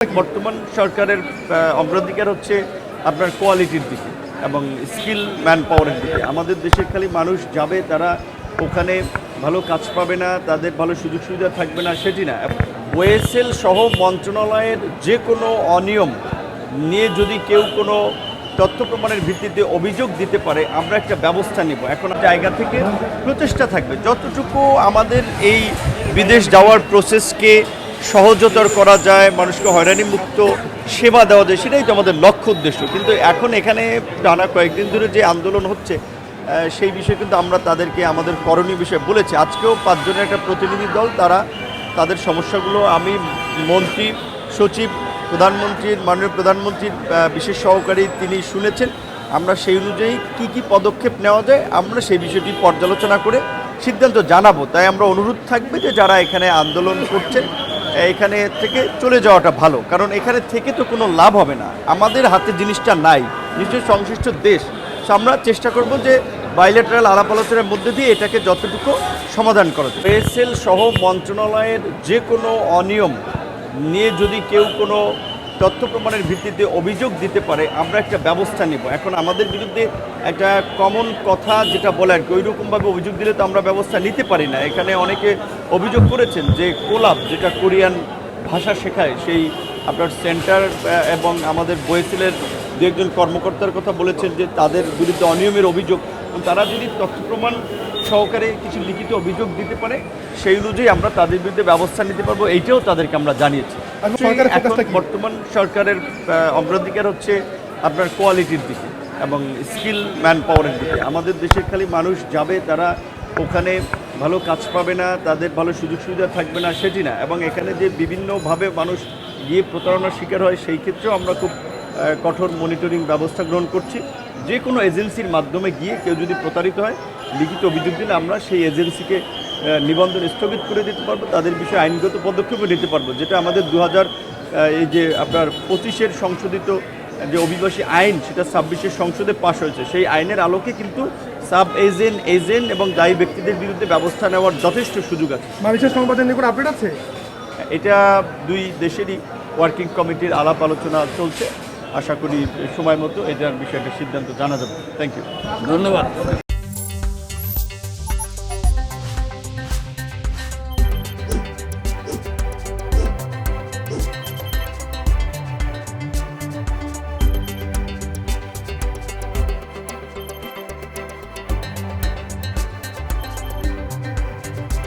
বর্তমান সরকারের অগ্রাধিকার হচ্ছে আপনার কোয়ালিটির দিকে এবং স্কিল ম্যান পাওয়ারের দিকে। আমাদের দেশের খালি মানুষ যাবে, তারা ওখানে ভালো কাজ পাবে না, তাদের ভালো সুযোগ সুবিধা থাকবে না সেটি না। ওয়েসেল সহ মন্ত্রণালয়ের যে কোনো অনিয়ম নিয়ে যদি কেউ কোনো তথ্য প্রমাণের ভিত্তিতে অভিযোগ দিতে পারে, আমরা একটা ব্যবস্থা নিব। এখন জায়গা থেকে প্রচেষ্টা থাকবে যতটুকু আমাদের এই বিদেশ যাওয়ার প্রসেসকে সহজতর করা যায়, মানুষকে হয়রানি মুক্ত সেবা দেওয়া যায়, সেটাই তো আমাদের লক্ষ্য উদ্দেশ্য। কিন্তু এখন এখানে টানা কয়েকদিন ধরে যে আন্দোলন হচ্ছে, সেই বিষয়ে কিন্তু আমরা তাদেরকে আমাদের করণীয় বিষয়ে বলেছি। আজকেও 5 জনের একটা প্রতিনিধি দল, তারা তাদের সমস্যাগুলো আমি মন্ত্রী, সচিব, মাননীয় প্রধানমন্ত্রীর বিশেষ সহকারী তিনি শুনেছেন। আমরা সেই অনুযায়ী কি পদক্ষেপ নেওয়া যায় আমরা সেই বিষয়টি পর্যালোচনা করে সিদ্ধান্ত জানাবো। তাই আমরা অনুরোধ থাকবে যে যারা এখানে আন্দোলন করছেন, এখানে থেকে চলে যাওয়াটা ভালো, কারণ এখানে থেকে তো কোনো লাভ হবে না। আমাদের হাতে জিনিসটা নাই, নিশ্চয়ই সংশ্লিষ্ট দেশ। আমরা চেষ্টা করব যে বাইলেটারাল আলাপ আলোচনার মধ্যে দিয়ে এটাকে যতটুকু সমাধান করা যায়। ওয়েসেল সহ মন্ত্রণালয়ের যে কোনো অনিয়ম নিয়ে যদি কেউ কোনো তথ্য প্রমাণের ভিত্তিতে অভিযোগ দিতে পারে, আমরা একটা ব্যবস্থা নিব। এখন আমাদের বিরুদ্ধে একটা কমন কথা যেটা বলে আর কি, ওইরকমভাবে অভিযোগ দিলে তো আমরা ব্যবস্থা নিতে পারি না। এখানে অনেকে অভিযোগ করেছেন যে কোলাব, যেটা কোরিয়ান ভাষা শেখায়, সেই আপনার সেন্টার এবং আমাদের ওয়েসেলের দু একজন কর্মকর্তার কথা বলেছেন যে তাদের বিরুদ্ধে অনিয়মের অভিযোগ। তারা যদি তথ্য প্রমাণ সহকারে কিছু লিখিত অভিযোগ দিতে পারে, সেই অনুযায়ী আমরা তাদের বিরুদ্ধে ব্যবস্থা নিতে পারবো, এইটাও তাদেরকে আমরা জানিয়েছি। এখন বর্তমান সরকারের অগ্রাধিকার হচ্ছে আপনার কোয়ালিটির দিকে এবং স্কিল ম্যান পাওয়ারের দিকে। আমাদের দেশের খালি মানুষ যাবে, তারা ওখানে ভালো কাজ পাবে না, তাদের ভালো সুযোগ সুবিধা থাকবে না সেটি না। এবং এখানে যে বিভিন্নভাবে মানুষ গিয়ে প্রতারণার শিকার হয়, সেই ক্ষেত্রেও আমরা খুব কঠোর মনিটরিং ব্যবস্থা গ্রহণ করছি। যে কোনো এজেন্সির মাধ্যমে গিয়ে কেউ যদি প্রতারিত হয়, লিখিত অভিযোগ দিলে আমরা সেই এজেন্সিকে নিবন্ধন স্থগিত করে দিতে পারবো, তাদের বিষয়ে আইনগত পদক্ষেপও নিতে পারবো। যেটা আমাদের 2025-এর সংশোধিত যে অভিবাসী আইন, সেটা 26-এর সংসদে পাশ হয়েছে। সেই আইনের আলোকে কিন্তু সাব এজেন্ট এবং দায়ী ব্যক্তিদের বিরুদ্ধে ব্যবস্থা নেওয়ার যথেষ্ট সুযোগ আছে। মানুষের সংবাদের নিয়ে কোনো আপডেট আছে? এটা দুই দেশেরই ওয়ার্কিং কমিটির আলাপ আলোচনা চলছে। আশা করি সময় মতো এটার বিষয়ে একটা সিদ্ধান্ত জানা যাবে। থ্যাংক ইউ, ধন্যবাদ।